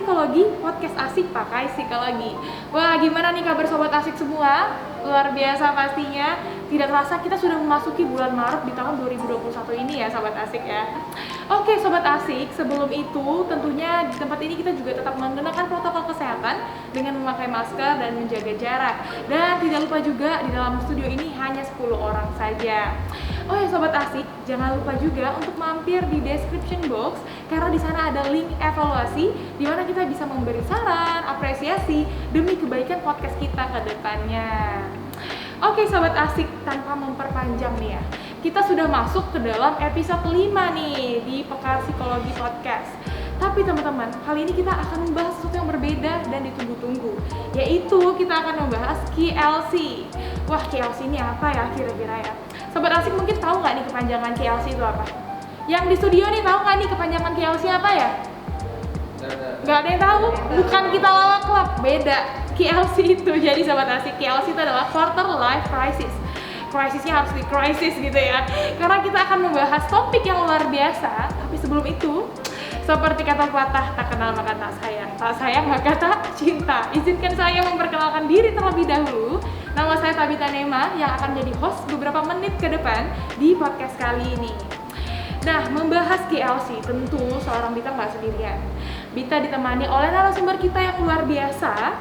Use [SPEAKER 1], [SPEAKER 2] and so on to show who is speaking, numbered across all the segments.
[SPEAKER 1] Psikologi, podcast asik pakai psikologi. Wah, gimana nih kabar sobat asik semua? Luar biasa pastinya. Tidak terasa kita sudah memasuki bulan Maret di tahun 2021 ini ya sobat asik ya. Oke sobat asik, sebelum itu tentunya di tempat ini kita juga tetap menggunakan protokol kesehatan dengan memakai masker dan menjaga jarak. Dan tidak lupa juga di dalam studio ini hanya 10 orang saja. Oh ya sobat asik, jangan lupa juga untuk mampir di description box karena di sana ada link evaluasi di mana kita bisa memberi saran, apresiasi demi kebaikan podcast kita ke depannya. Oke sobat asik, tanpa memperpanjang nih ya, kita sudah masuk ke dalam episode 5 nih di Pekar Psikologi Podcast. Tapi teman-teman, kali ini kita akan membahas sesuatu yang berbeda dan ditunggu-tunggu, yaitu kita akan membahas KLC. Wah, KLC ini apa ya kira-kira ya? Sobat asik mungkin tahu nggak nih kepanjangan KLC itu apa? Yang di studio nih tahu nggak nih kepanjangan KLC apa ya? Nggak ada yang tahu? Bukan Kita Lawak Club, beda. KLC itu, jadi sobat asik, KLC itu adalah Quarter Life Crisis. Krisisnya harus di krisis gitu ya, karena kita akan membahas topik yang luar biasa. Tapi sebelum itu, seperti kata pepatah, tak kenal maka tak sayang maka tak cinta. Izinkan saya memperkenalkan diri terlebih dahulu. Nama saya Tabita Nema yang akan jadi host beberapa menit ke depan di podcast kali ini. Nah, membahas KLC tentu seorang Bita nggak sendirian. Bita ditemani oleh narasumber kita yang luar biasa,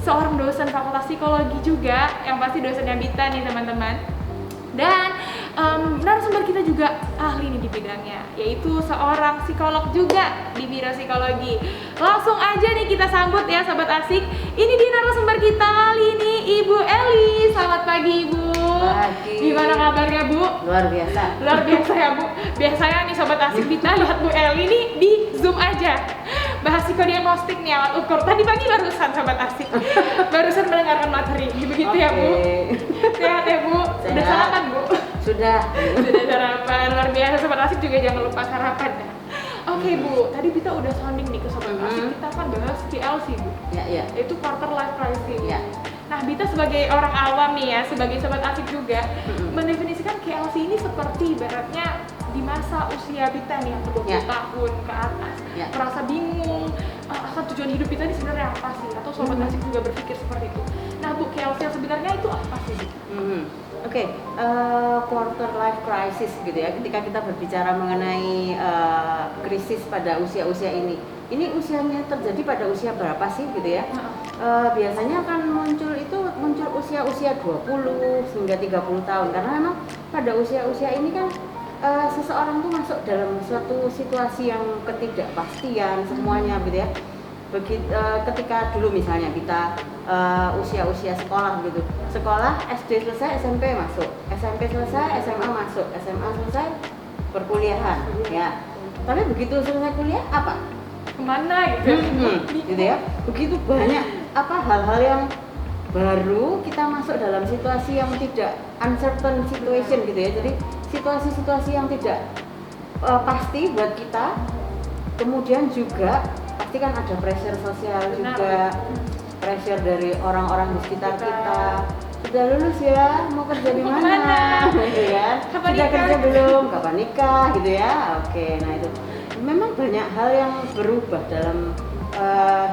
[SPEAKER 1] seorang dosen Fakultas Psikologi juga, yang pasti dosennya Bita nih teman-teman. Dan narasumber kita juga ahli nih di bidangnya, yaitu seorang psikolog juga di biro psikologi. Langsung aja nih kita sambut ya sobat asik. Ini dia narasumber kita kali ini, Ibu Eli. Selamat pagi Ibu.
[SPEAKER 2] Pagi.
[SPEAKER 1] Gimana kabarnya Bu?
[SPEAKER 2] Luar biasa.
[SPEAKER 1] Luar biasa ya Bu. Biasanya nih sobat asik kita lihat Bu Eli nih di Zoom aja. Bahas psikodiagnostik nih alat ukur. Tadi pagi barusan sobat asik. Barusan mendengarkan materi. Begitu ya Bu. Sehat ya Bu. Udah sarapan Bu?
[SPEAKER 2] Sudah
[SPEAKER 1] Sarapan. Luar biasa sobat asik juga jangan lupa sarapan ya. Oke Bu, tadi kita udah sounding nih ke sobat asik, kita akan bahas KLC Bu.
[SPEAKER 2] Ya.
[SPEAKER 1] Itu quarter life crisis.
[SPEAKER 2] Ya.
[SPEAKER 1] Nah, Bita sebagai orang awam nih ya, sebagai sobat asik juga, mendefinisikan KLC ini seperti ibaratnya di masa usia Bita nih yang 20 tahun ke atas, merasa bingung akan tujuan hidup Bita ini sebenarnya apa sih? Atau sobat asik juga berpikir seperti itu. Nah Bu, KLC yang sebenarnya itu apa sih Bu?
[SPEAKER 2] Quarter life crisis gitu ya. Ketika kita berbicara mengenai krisis pada usia-usia ini usianya terjadi pada usia berapa sih gitu ya? Biasanya akan muncul usia 20 hingga 30 tahun karena memang pada usia-usia ini kan seseorang tuh masuk dalam suatu situasi yang ketidakpastian semuanya gitu ya. Ketika dulu misalnya kita usia-usia sekolah gitu, sekolah SD selesai SMP masuk, SMP selesai SMA masuk, SMA selesai perkuliahan ya. Tapi begitu selesai kuliah apa?
[SPEAKER 1] Kemana gitu?
[SPEAKER 2] Gitu ya. Begitu banyak hal-hal yang baru, kita masuk dalam situasi yang tidak uncertain situation gitu ya. Jadi situasi-situasi yang tidak pasti buat kita. Kemudian juga pasti kan ada pressure sosial juga, pressure dari orang-orang di sekitar kita. Sudah lulus ya, mau kerja di mana? Gitu ya. Sudah kerja belum? Kapan nikah? Gitu ya. Oke, nah itu memang banyak hal yang berubah dalam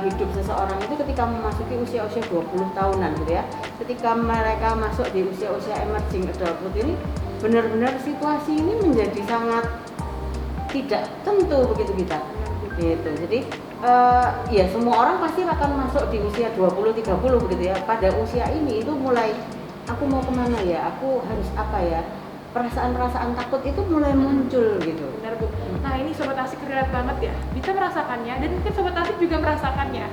[SPEAKER 2] hidup seseorang itu ketika memasuki usia-usia 20 tahunan gitu ya. Ketika mereka masuk di usia-usia emerging adulthood ini, benar-benar situasi ini menjadi sangat tidak tentu begitu kita. Gitu. Jadi ya semua orang pasti akan masuk di usia 20-30 begitu ya. Pada usia ini itu mulai aku mau kemana ya, aku harus apa ya, perasaan-perasaan takut itu mulai muncul gitu.
[SPEAKER 1] Benar Bu. Nah ini sobat asik relate banget ya, bisa merasakannya dan mungkin sobat asik juga merasakannya.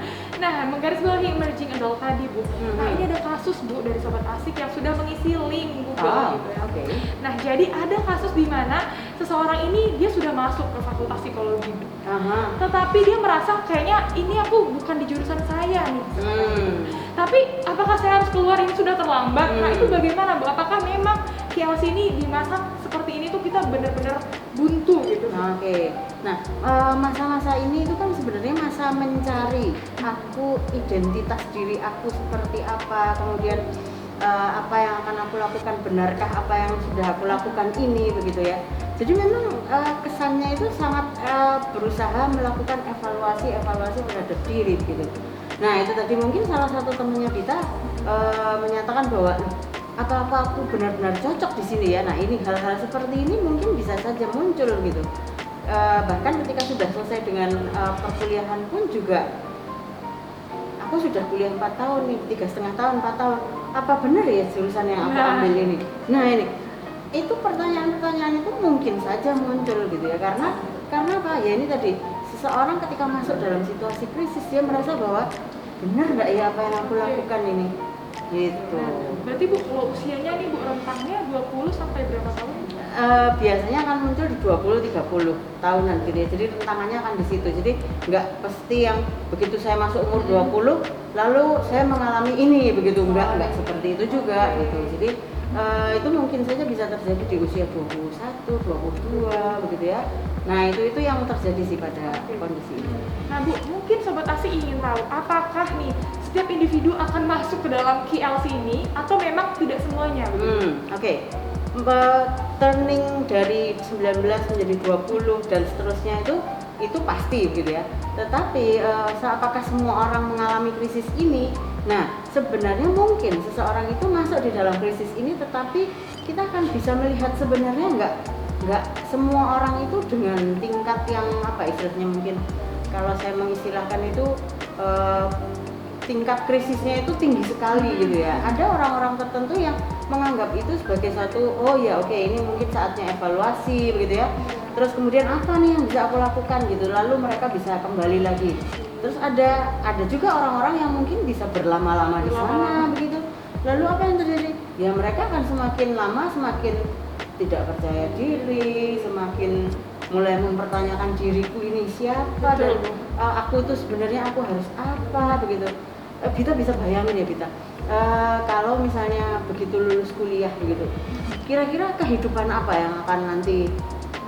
[SPEAKER 1] Nah menggarisbawahi emerging adult tadi Bu. Nah ini ada kasus Bu dari sobat asik yang sudah mengisi link Google gitu ya. Nah jadi ada kasus di mana seseorang ini dia sudah masuk ke Fakultas Psikologi Bu. Tetapi dia merasa kayaknya ini aku bukan di jurusan saya nih. Tapi apakah saya harus keluar, ini sudah terlambat? Nah itu bagaimana Bu? Apakah memang KLC ini di masa seperti ini tuh kita benar-benar buntu gitu?
[SPEAKER 2] Nah masa-masa ini itu kan sebenarnya masa mencari identitas diri aku seperti apa, kemudian apa yang akan aku lakukan, benarkah apa yang sudah aku lakukan ini begitu ya. Jadi memang kesannya itu sangat berusaha melakukan evaluasi terhadap diri gitu. Nah itu tadi mungkin salah satu temannya Dita menyatakan bahwa apa aku benar-benar cocok di sini ya. Nah ini hal-hal seperti ini mungkin bisa saja muncul gitu. Bahkan ketika sudah selesai dengan perkuliahan pun juga, aku sudah kuliah 4 tahun nih, 3,5 tahun, 4 tahun. Apa benar ya jurusan yang aku ambil ini? Nah ini, itu pertanyaan-pertanyaan itu mungkin saja muncul gitu ya. Karena apa? Ya ini tadi, seseorang ketika masuk dalam situasi krisis dia merasa bahwa benar nggak ya apa yang aku lakukan ini? Gitu.
[SPEAKER 1] Berarti Bu, kalau usianya nih Bu, rentangnya 20 sampai berapa tahun?
[SPEAKER 2] Biasanya akan muncul di 20-30 tahunan gitu ya. Jadi rentangannya akan di situ. Jadi nggak pasti yang begitu saya masuk umur 20 lalu saya mengalami ini begitu, enggak seperti itu juga gitu. Jadi itu mungkin saja bisa terjadi di usia 21, 22 begitu ya. Nah, itu yang terjadi sih pada kondisi ini.
[SPEAKER 1] Nah Bu, mungkin Sobat Asik ingin tahu apakah nih setiap individu akan masuk ke dalam KLC ini atau memang tidak semuanya?
[SPEAKER 2] Oke. Turning dari 19 menjadi 20 dan seterusnya itu pasti gitu ya. Tetapi apakah semua orang mengalami krisis ini? Nah, sebenarnya mungkin seseorang itu masuk di dalam krisis ini, tetapi kita akan bisa melihat sebenarnya nggak semua orang itu dengan tingkat yang apa istilahnya, mungkin kalau saya mengistilahkan itu tingkat krisisnya itu tinggi sekali gitu ya. Ada orang-orang tertentu yang menganggap itu sebagai suatu ini mungkin saatnya evaluasi begitu ya. Terus kemudian apa nih yang bisa aku lakukan gitu, lalu mereka bisa kembali lagi. Terus ada juga orang-orang yang mungkin bisa berlama-lama di sana begitu. Lalu apa yang terjadi? Ya mereka akan semakin lama semakin tidak percaya diri, semakin mulai mempertanyakan diriku ini siapa. Betul. Dan aku tuh sebenarnya aku harus apa begitu. Kita bisa bayangin ya Bita, kalau misalnya begitu lulus kuliah begitu, kira-kira kehidupan apa yang akan nanti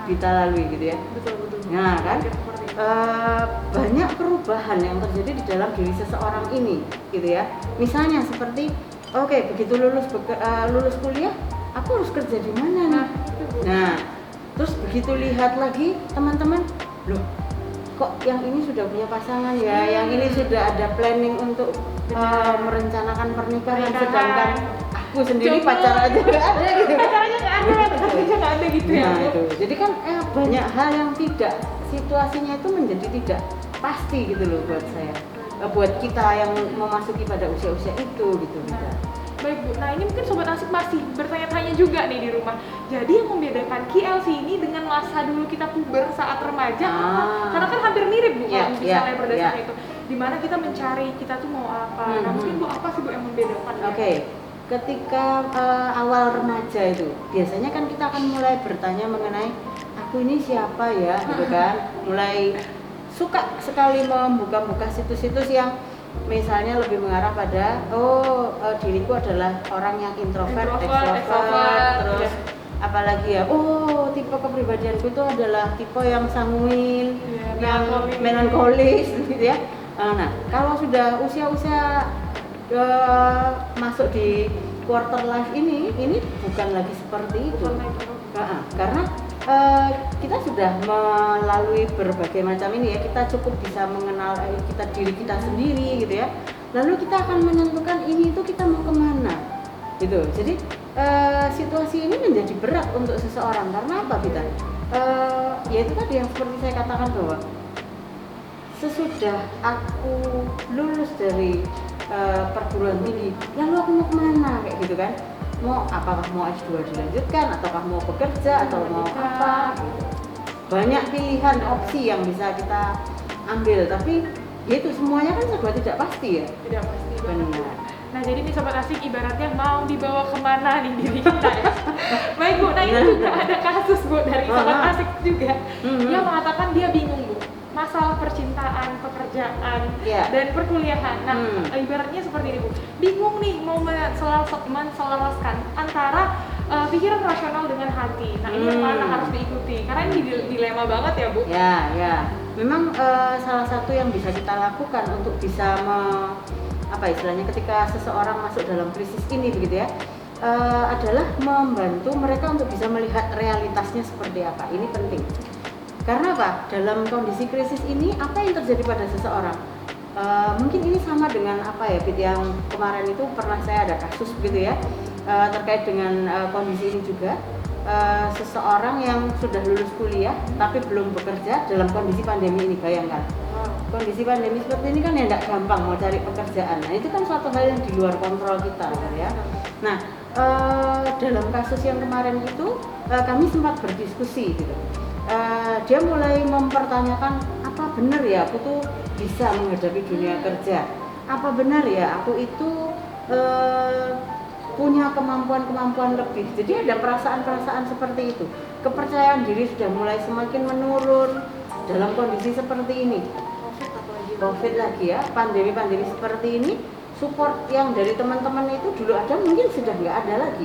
[SPEAKER 2] kita lalui gitu ya? Betul. Nah kan, banyak perubahan yang terjadi di dalam diri seseorang ini gitu ya. Misalnya seperti, begitu lulus kuliah, aku harus kerja di mana nih? Nah, terus begitu lihat lagi teman-teman, loh kok yang ini sudah punya pasangan ya, yang ini sudah ada planning untuk merencanakan pernikahan, sedangkan aku sendiri pacar aja nggak ada gitu.
[SPEAKER 1] Pacarnya nggak ada gitu ya.
[SPEAKER 2] Nah itu, jadi kan banyak hal yang situasinya itu menjadi tidak pasti gitu loh buat saya, buat kita yang memasuki pada usia-usia itu gitu.
[SPEAKER 1] Baik Bu, nah ini mungkin Sobat Asik masih bertanya-tanya juga nih di rumah. Jadi yang membedakan KLC ini dengan masa dulu kita puber saat remaja apa? Karena kan hampir mirip Bu kalau misalnya berdasarkan itu. Dimana kita mencari kita tuh mau apa. Nah mungkin Bu apa sih Bu yang membedakan?
[SPEAKER 2] Ketika awal remaja itu biasanya kan kita akan mulai bertanya mengenai aku ini siapa ya gitu kan. Mulai suka sekali membuka-buka situs-situs yang misalnya lebih mengarah pada diriku adalah orang yang introvert, extrovert, terus apalagi ya tipe kepribadianku itu adalah tipe yang sanguin, yang melankolis gitu ya. Nah kalau sudah usia-usia masuk di quarter life ini bukan lagi seperti itu. Karena kita sudah melalui berbagai macam ini ya, kita cukup bisa mengenal diri kita sendiri gitu ya. Lalu kita akan menentukan ini itu kita mau kemana gitu. Jadi situasi ini menjadi berat untuk seseorang karena apa kita? Ya itu tadi yang seperti saya katakan bahwa sesudah aku lulus dari perguruan tinggi, lalu aku mau kemana kayak gitu kan? Apakah mau S2 dilanjutkan, ataukah mau bekerja, atau mau apa gitu. Banyak pilihan opsi yang bisa kita ambil, tapi itu semuanya kan serba tidak pasti ya.
[SPEAKER 1] Tidak pasti.
[SPEAKER 2] Benar.
[SPEAKER 1] Nah jadi nih Sobat Asik ibaratnya mau dibawa kemana nih diri kita ya. Baik Bu, nah ini juga ada kasus Bu dari Sobat Asik juga yang mengatakan dia bingung Bu masalah percintaan, pekerjaan, dan perkuliahan. Nah, ibaratnya seperti ini Bu, bingung nih mau menselaraskan antara pikiran rasional dengan hati. Nah, ini yang mana harus diikuti? Karena ini dilema banget ya Bu.
[SPEAKER 2] Ya. Memang salah satu yang bisa kita lakukan untuk bisa istilahnya ketika seseorang masuk dalam krisis ini begitu ya, adalah membantu mereka untuk bisa melihat realitasnya seperti apa. Ini penting. Karena apa? Dalam kondisi krisis ini, apa yang terjadi pada seseorang? Mungkin ini sama dengan apa ya, Bit, yang kemarin itu pernah saya ada kasus begitu ya, terkait dengan kondisi ini juga. Seseorang yang sudah lulus kuliah tapi belum bekerja dalam kondisi pandemi ini, bayangkan. Kondisi pandemi seperti ini kan ya tidak gampang mau cari pekerjaan. Nah itu kan suatu hal yang di luar kontrol kita ya. Nah dalam kasus yang kemarin itu kami sempat berdiskusi gitu. Dia mulai mempertanyakan, apa benar ya aku tuh bisa menghadapi dunia kerja? Apa benar ya aku itu punya kemampuan-kemampuan lebih? Jadi ada perasaan-perasaan seperti itu. Kepercayaan diri sudah mulai semakin menurun dalam kondisi seperti ini. Covid lagi ya, pandemi-pandemi seperti ini, support yang dari teman-teman itu dulu ada mungkin sudah nggak ada lagi,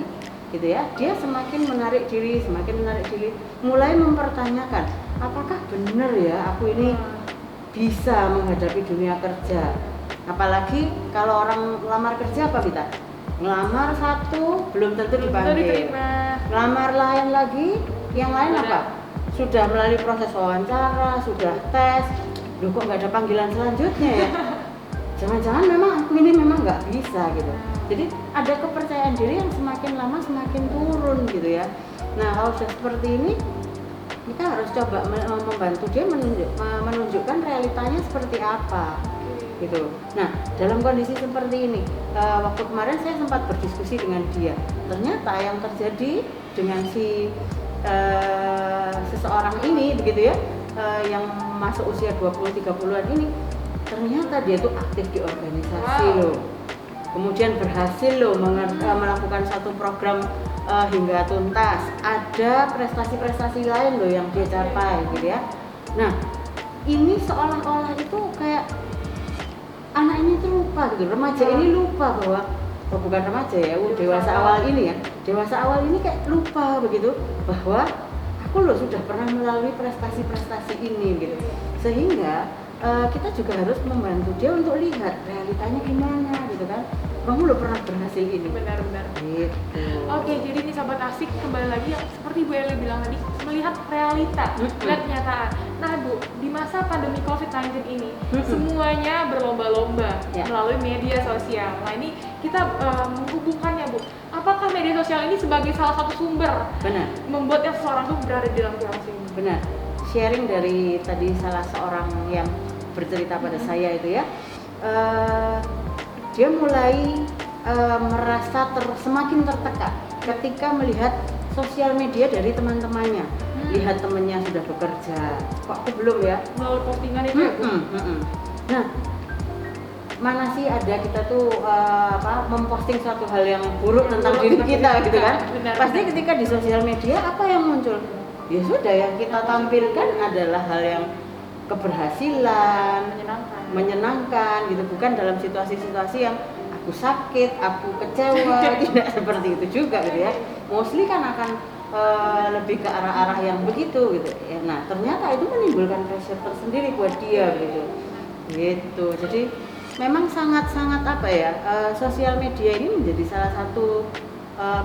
[SPEAKER 2] gitu ya. Dia semakin menarik diri, mulai mempertanyakan, apakah benar ya aku ini bisa menghadapi dunia kerja? Apalagi kalau orang lamar kerja apa kita? Ngelamar satu belum tentu dipanggil, ngelamar lain lagi, yang lain apa? Sudah melalui proses wawancara, sudah tes. Loh kok nggak ada panggilan selanjutnya ya? Jangan-jangan memang aku ini memang nggak bisa gitu. Jadi ada kepercayaan diri yang semakin lama semakin turun gitu ya. Nah kalau sudah seperti ini, kita harus coba membantu dia menunjukkan realitanya seperti apa gitu. Nah dalam kondisi seperti ini, waktu kemarin saya sempat berdiskusi dengan dia. Ternyata yang terjadi dengan si seseorang ini begitu ya, yang masuk usia 20-30an ini, ternyata dia tuh aktif di organisasi loh. Kemudian berhasil loh melakukan satu program hingga tuntas. Ada prestasi-prestasi lain loh yang dia capai gitu ya. Nah, ini seolah-olah itu kayak anak ini tuh lupa gitu, remaja ini lupa bahwa bukan remaja ya, dewasa awal ini ya. Dewasa awal ini kayak lupa begitu bahwa aku loh sudah pernah melalui prestasi-prestasi ini gitu. Sehingga kita juga harus membantu dia untuk lihat realitanya gimana gitu kan. Kamu loh pernah berhasil ini.
[SPEAKER 1] Benar-benar.
[SPEAKER 2] Gitu.
[SPEAKER 1] Oke, jadi ini sahabat asik, kembali lagi yang seperti Bu Eli bilang tadi, melihat realita, lihat kenyataan. Nah Bu, di masa pandemi COVID-19 ini, semuanya berlomba-lomba melalui media sosial. Nah ini kita menghubungkannya Bu, apakah media sosial ini sebagai salah satu sumber membuatnya seseorang tuh berada di dalam situasi ini?
[SPEAKER 2] Benar. Sharing dari tadi salah seorang yang bercerita pada saya itu ya, dia mulai merasa semakin tertekan ketika melihat sosial media dari teman-temannya. Lihat temannya sudah bekerja, kok aku belum ya?
[SPEAKER 1] Melalui postingan itu ya Bu?
[SPEAKER 2] Nah, mana sih ada kita tuh memposting suatu hal yang buruk tentang diri kita gitu kan? Pasti ketika di sosial media apa yang muncul? Ya sudah, yang kita tampilkan adalah hal yang keberhasilan, menyenangkan gitu, bukan dalam situasi-situasi yang aku sakit, aku kecewa, tidak seperti itu juga gitu ya. Mostly kan akan lebih ke arah-arah yang begitu gitu ya. Nah ternyata itu menimbulkan pressure tersendiri buat dia gitu. Jadi memang sangat-sangat apa ya, sosial media ini menjadi salah satu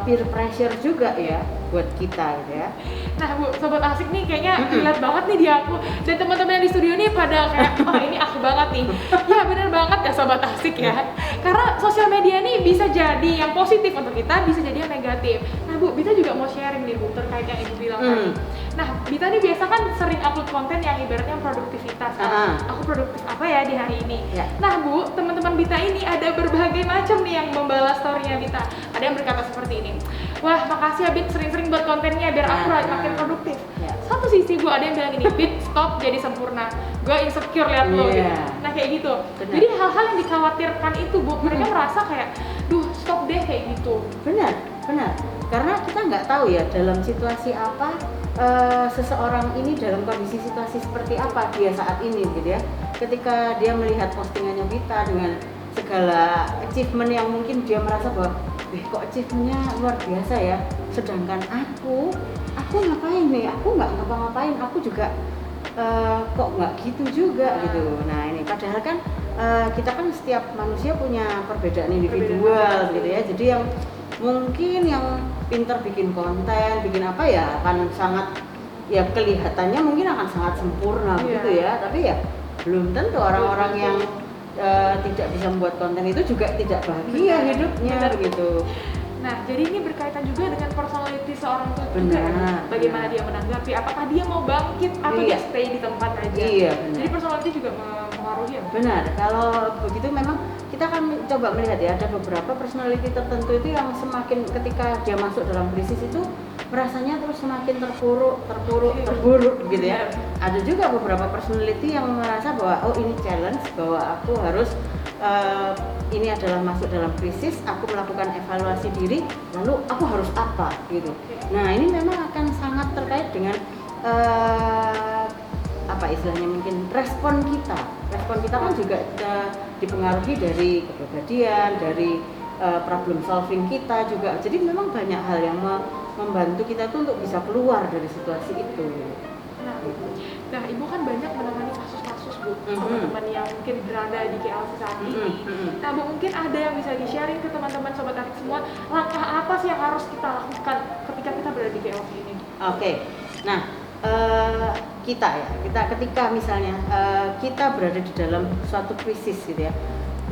[SPEAKER 2] peer pressure juga ya buat kita gitu ya.
[SPEAKER 1] Nah Bu, sobat asik nih kayaknya relate banget nih di aku, dan teman-teman yang di studio nih pada kayak, oh ini aku banget nih. Ya benar banget ya sobat asik ya. Karena sosial media nih bisa jadi yang positif untuk kita, bisa jadi yang negatif. Nah Bu, Bita juga mau sharing nih Bu terkait yang Ibu bilang tadi. Nah Bita nih biasa kan sering upload konten yang ibaratnya produktivitas kan. Aku produktif apa ya di hari ini. Nah Bu, teman-teman Bita ini ada berbagai macam nih yang membalas story-nya Bita. Ada yang berkata seperti ini, wah makasih ya Bit sering-sering buat kontennya biar aku makin produktif. Satu sisi Bu ada yang bilang ini, Bit stop jadi sempurna, gue insecure liat lo gitu. Nah kayak gitu. Jadi hal-hal yang dikhawatirkan itu Bu, mereka merasa kayak, duh stop deh kayak gitu.
[SPEAKER 2] Benar. Karena kita nggak tahu ya dalam situasi apa seseorang ini, dalam kondisi situasi seperti apa dia saat ini gitu ya. Ketika dia melihat postingannya Bita dengan segala achievement yang mungkin dia merasa bahwa kok achievementnya luar biasa ya, sedangkan aku ngapain nih, aku nggak ngapa-ngapain, aku juga kok nggak gitu juga gitu. Nah ini padahal kan kita kan setiap manusia punya perbedaan individual gitu ya. Jadi yang Mungkin yang pinter bikin konten, bikin apa ya akan sangat, ya kelihatannya mungkin akan sangat sempurna begitu ya, tapi ya belum tentu orang-orang yang tidak bisa membuat konten itu juga tidak bahagia hidupnya begitu.
[SPEAKER 1] Nah, jadi ini berkaitan juga dengan personality seorang itu juga.
[SPEAKER 2] Benar.
[SPEAKER 1] Bagaimana dia menanggapi, apakah dia mau bangkit atau dia stay di tempat aja.
[SPEAKER 2] Iya, benar.
[SPEAKER 1] Jadi personality juga mempengaruhi ya?
[SPEAKER 2] Benar, kalau begitu memang kita akan coba melihat ya, ada beberapa personality tertentu itu yang semakin ketika dia masuk dalam krisis itu merasanya terus semakin terpuruk gitu ya. Ada juga beberapa personality yang merasa bahwa oh ini challenge, bahwa aku harus ini adalah masuk dalam krisis, aku melakukan evaluasi diri, lalu aku harus apa gitu. Nah ini memang akan sangat terkait dengan apa istilahnya, mungkin respon kita kan juga dipengaruhi dari kepribadian, dari problem solving kita juga. Jadi memang banyak hal yang membantu kita tuh untuk bisa keluar dari situasi itu.
[SPEAKER 1] Nah, Ibu kan banyak menangani kasus-kasus Bu, teman-teman yang mungkin berada di KLC saat ini. Nah, Bu, mungkin ada yang bisa di-sharing ke teman-teman Sobat Asik semua, langkah apa sih yang harus kita lakukan ketika kita berada di KLC ini?
[SPEAKER 2] Oke. Nah, kita ketika misalnya kita berada di dalam suatu krisis gitu ya.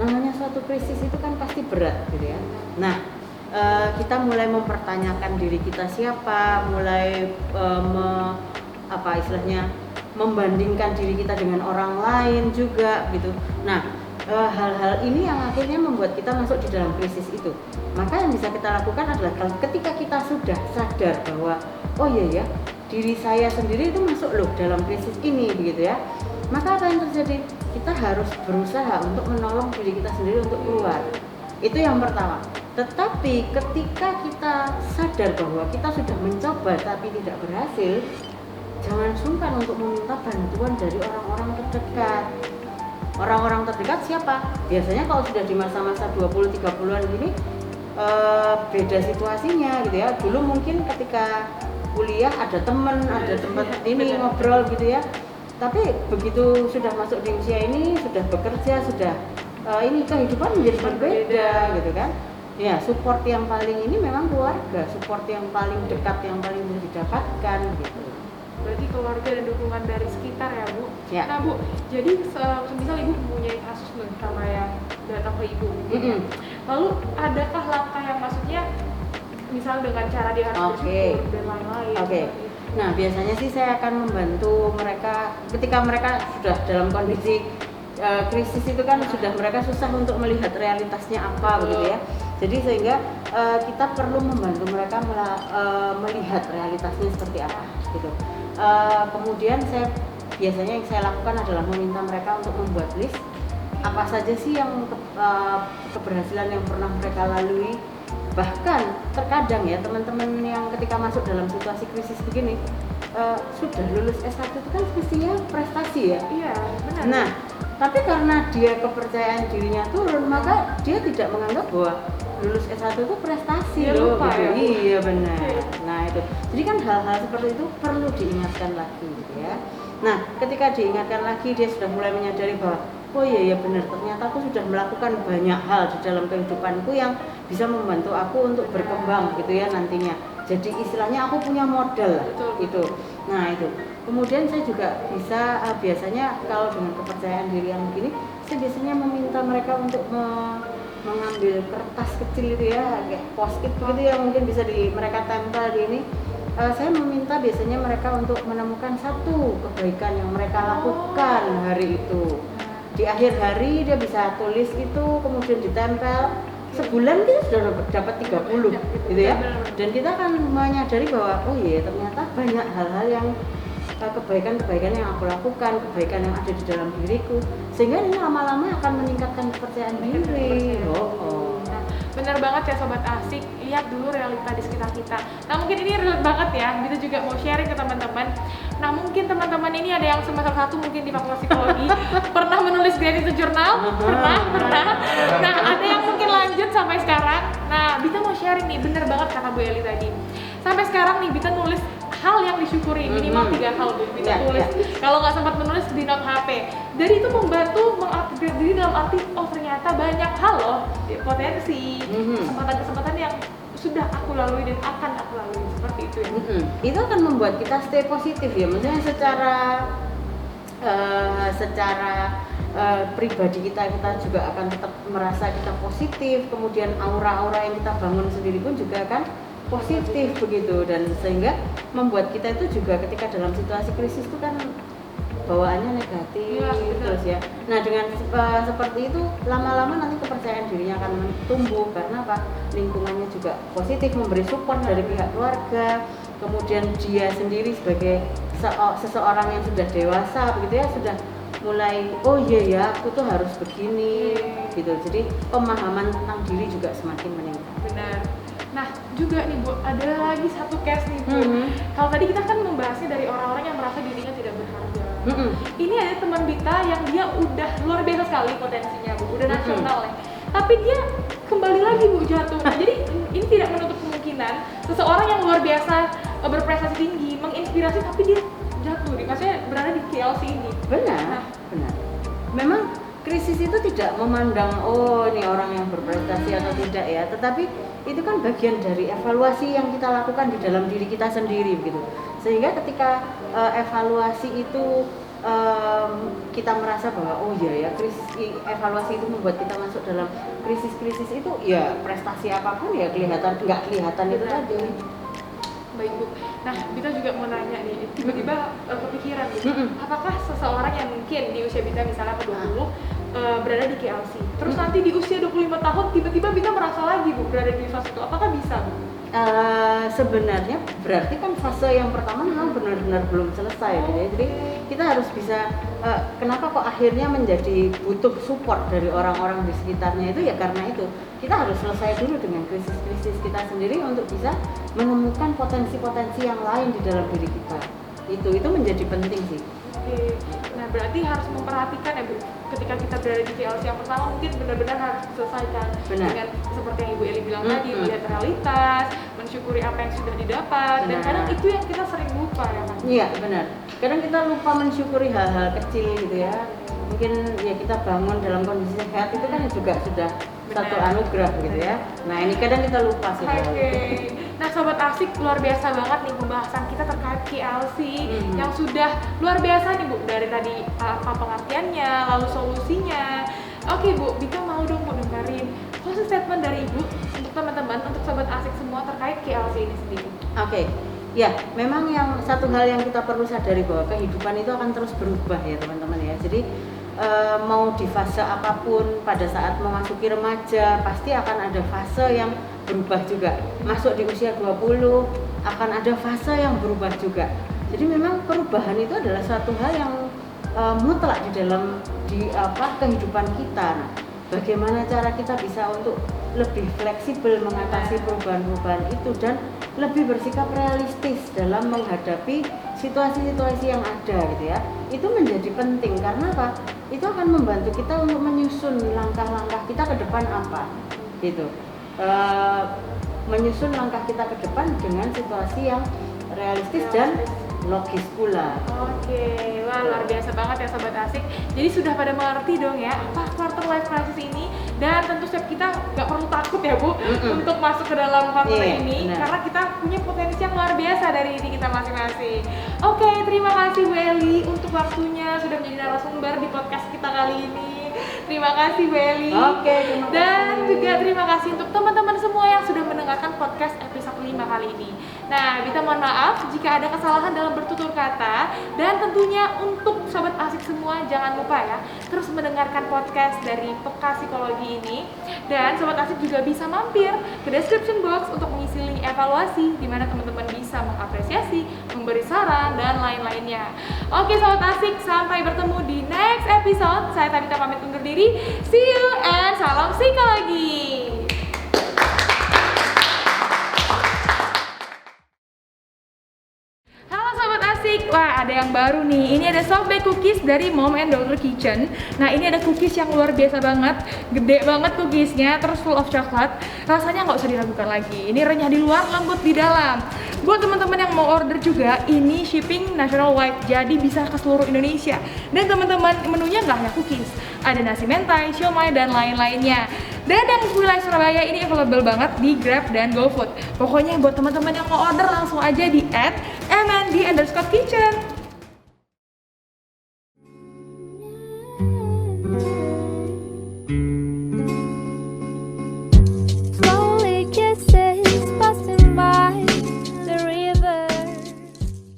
[SPEAKER 2] Namanya suatu krisis itu kan pasti berat gitu ya. Nah, kita mulai mempertanyakan diri kita siapa, mulai membandingkan diri kita dengan orang lain juga gitu. Nah, hal-hal ini yang akhirnya membuat kita masuk di dalam krisis itu. Maka yang bisa kita lakukan adalah ketika kita sudah sadar bahwa oh iya ya, diri saya sendiri itu masuk loh dalam krisis ini begitu ya. Maka apa yang terjadi? Kita harus berusaha untuk menolong diri kita sendiri untuk keluar. Itu yang pertama. Tetapi ketika kita sadar bahwa kita sudah mencoba tapi tidak berhasil, jangan sungkan untuk meminta bantuan dari orang-orang terdekat. Orang-orang terdekat siapa? Biasanya kalau sudah di masa-masa 20-30an gini beda situasinya gitu ya. Dulu mungkin ketika kuliah ada teman, ada tempat ini ngobrol gitu ya. Tapi begitu sudah masuk di usia ini, sudah bekerja, sudah ini kehidupan menjadi berbeda gitu kan. Ya, support yang paling ini memang keluarga, support yang paling dekat, yang paling mudah didapatkan gitu.
[SPEAKER 1] Berarti keluarga dan dukungan dari sekitar ya Bu.
[SPEAKER 2] Ya.
[SPEAKER 1] Nah Bu, jadi misal Ibu mempunyai kasus nih sama yang datang ke Ibu gitu. Lalu adakah langkah yang maksudnya misal dengan cara dia harus bersyukur dan lain-lain?
[SPEAKER 2] Nah biasanya sih saya akan membantu mereka ketika mereka sudah dalam kondisi krisis itu kan sudah mereka susah untuk melihat realitasnya apa begitu ya. Jadi sehingga kita perlu membantu mereka melihat realitasnya seperti apa gitu. Kemudian biasanya yang saya lakukan adalah meminta mereka untuk membuat list apa saja sih yang keberhasilan yang pernah mereka lalui. Bahkan terkadang ya teman-teman yang ketika masuk dalam situasi krisis begini sudah lulus S1 itu kan mestinya prestasi ya.
[SPEAKER 1] Iya, benar.
[SPEAKER 2] Nah, tapi karena dia kepercayaan dirinya turun, maka dia tidak menganggap bahwa lulus S1 itu prestasi
[SPEAKER 1] dia
[SPEAKER 2] loh
[SPEAKER 1] lupa,
[SPEAKER 2] gitu.
[SPEAKER 1] ya?
[SPEAKER 2] Iya benar. Nah, itu. Jadi kan hal-hal seperti itu perlu diingatkan lagi gitu ya. Nah, ketika diingatkan lagi dia sudah mulai menyadari bahwa oh iya ya benar, ternyata aku sudah melakukan banyak hal di dalam kehidupanku yang bisa membantu aku untuk berkembang gitu ya nantinya. Jadi istilahnya aku punya modal itu. Nah itu. Kemudian saya juga bisa biasanya kalau dengan kepercayaan diri yang begini, saya biasanya meminta mereka untuk mengambil kertas kecil itu ya, kayak post-it gitu yang mungkin bisa mereka tempel di ini. Saya meminta biasanya mereka untuk menemukan satu kebaikan yang mereka lakukan hari itu. Di akhir hari dia bisa tulis itu, kemudian ditempel. Sebulan kita sudah dapat 30 gitu ya. Dan kita akan menyadari bahwa oh iya ternyata banyak hal-hal yang kebaikan-kebaikan yang aku lakukan, kebaikan yang ada di dalam diriku, sehingga ini lama-lama akan meningkatkan kepercayaan diri.
[SPEAKER 1] Nah, benar banget ya Sobat Asik, lihat dulu realita di sekitar kita. Nah mungkin ini relate banget ya, kita juga mau sharing ke teman-teman. Nah mungkin teman-teman ini ada yang semester 1 mungkin di Fakultas Psikologi pernah menulis gratitude journal, pernah. Nah ada yang mungkin lanjut sampai sekarang. Nah Bita mau sharing nih, bener banget kata Bu Eli tadi. Sampai sekarang nih Bita nulis hal yang disyukuri, minimal 3 hal Bu Bita tulis. Kalau nggak sempat menulis di note HP. Dari itu membantu mengupgrade diri dalam arti oh ternyata banyak hal loh, potensi, kesempatan-kesempatan yang sudah aku lalui dan akan aku lalui, seperti itu ya.
[SPEAKER 2] Itu akan membuat kita stay positif ya, maksudnya secara pribadi kita juga akan tetap merasa kita positif, kemudian aura-aura yang kita bangun sendiri pun juga akan positif begitu, dan sehingga membuat kita itu juga ketika dalam situasi krisis itu kan bawaannya negatif terus ya. Nah dengan seperti itu lama-lama nanti kepercayaan dirinya akan tumbuh karena apa? Lingkungannya juga positif, memberi support dari pihak keluarga, kemudian dia sendiri sebagai seseorang yang sudah dewasa begitu ya, sudah mulai oh iya ya aku tuh harus begini gitu, jadi pemahaman tentang diri juga semakin meningkat.
[SPEAKER 1] Benar. Nah juga nih Bu, ada lagi satu case nih Bu. Kalau tadi kita kan membahasnya dari orang-orang yang merasa dirinya tidak berharga. Ini ada teman Bita yang dia udah luar biasa sekali potensinya Bu, udah nasional ya. Tapi dia kembali lagi Bu jatuh. Nah, jadi ini tidak menutup kemungkinan seseorang yang luar biasa berprestasi tinggi, menginspirasi tapi dia jatuh, maksudnya berada di KLC ini.
[SPEAKER 2] Benar. Memang krisis itu tidak memandang oh ini orang yang berprestasi atau tidak ya, tetapi itu kan bagian dari evaluasi yang kita lakukan di dalam diri kita sendiri gitu. Sehingga ketika evaluasi itu kita merasa bahwa oh iya ya evaluasi itu membuat kita masuk dalam krisis itu ya prestasi apapun ya nggak kelihatan itu tadi.
[SPEAKER 1] Baik Bu. Nah, Bita juga mau nanya nih, tiba-tiba kepikiran gitu, apakah seseorang yang mungkin di usia Bita misalnya ke 20 berada di KLC, terus nanti di usia 25 tahun tiba-tiba Bita merasa lagi Bu berada di fase itu, apakah bisa Bu?
[SPEAKER 2] Sebenarnya berarti kan fase yang pertama memang benar-benar belum selesai gitu ya. Jadi kita harus bisa kenapa kok akhirnya menjadi butuh support dari orang-orang di sekitarnya itu ya karena itu kita harus selesai dulu dengan krisis-krisis kita sendiri untuk bisa menemukan potensi-potensi yang lain di dalam diri kita. Itu menjadi penting sih.
[SPEAKER 1] Oke. Nah berarti harus memperhatikan ya Bu, ketika kita berada di KLC yang pertama mungkin benar-benar harus diselesaikan dengan seperti yang Ibu Eli bilang tadi, melihat realitas, mensyukuri apa yang sudah didapat, dan kadang itu yang kita sering lupa ya kan?
[SPEAKER 2] Iya benar, kadang kita lupa mensyukuri hal-hal kecil gitu ya. Mungkin ya kita bangun dalam kondisi sehat itu kan juga sudah satu anugerah gitu ya. Nah ini kadang kita lupa sih.
[SPEAKER 1] Nah Sobat Asik, luar biasa banget nih pembahasan kita terkait KLC yang sudah luar biasa nih Bu, dari tadi apa pengertiannya, lalu solusinya. Oke Bu, Bita mau dong Bu dengerin closing statement dari Ibu untuk teman-teman, untuk Sobat Asik semua terkait KLC ini sendiri.
[SPEAKER 2] Oke. Ya, memang yang satu hal yang kita perlu sadari bahwa kehidupan itu akan terus berubah ya teman-teman ya. Jadi mau di fase apapun, pada saat memasuki remaja pasti akan ada fase yang berubah juga. Masuk di usia 20 akan ada fase yang berubah juga. Jadi memang perubahan itu adalah suatu hal yang mutlak di dalam kehidupan kita. Nah, bagaimana cara kita bisa untuk lebih fleksibel mengatasi perubahan-perubahan itu dan lebih bersikap realistis dalam menghadapi situasi-situasi yang ada gitu ya. Itu menjadi penting karena apa? Itu akan membantu kita untuk menyusun langkah-langkah kita ke depan apa gitu. Menyusun langkah kita ke depan dengan situasi yang realistis dan logis pula.
[SPEAKER 1] Oke, wah luar biasa banget ya Sobat Asik. Jadi sudah pada mengerti dong ya apa quarter life crisis ini, dan tentu saja kita nggak perlu takut ya Bu untuk masuk ke dalam fase ini karena kita punya potensi yang luar biasa dari diri kita masing-masing. Oke, terima kasih Bu Eli untuk waktunya sudah menjadi narasumber di podcast kita kali ini. Terima kasih Bu Eli.
[SPEAKER 2] Oke, terima kasih.
[SPEAKER 1] Dan juga terima kasih untuk teman-teman semua yang sudah mendengarkan podcast episode 5 kali ini. Nah, Bita mohon maaf jika ada kesalahan dalam bertutur kata, dan tentunya untuk Sobat Asik semua jangan lupa ya terus mendengarkan podcast dari Peka Psikologi ini, dan Sobat Asik juga bisa mampir ke description box untuk mengisi link evaluasi di mana teman-teman bisa mengapresiasi, memberi saran, dan lain-lainnya. Oke Sobat Asik, sampai bertemu di next episode. Saya Tabita pamit undur diri. See you and salam psikologi. Halo Sobat Asik, wah ada yang baru nih. Ini ada soft baked cookies dari Mom and Daughter Kitchen. Nah ini ada cookies yang luar biasa banget, gede banget cookiesnya, terus full of coklat. Rasanya nggak usah diragukan lagi. Ini renyah di luar, lembut di dalam. Buat teman-teman yang mau order juga, ini shipping nationwide, jadi bisa ke seluruh Indonesia. Dan teman-teman menunya nggak hanya cookies, ada nasi mentai, siomay, dan lain-lainnya. Dan yang wilayah Surabaya ini available banget di Grab dan GoFood. Pokoknya buat teman-teman yang mau order langsung aja di @mnd_kitchen.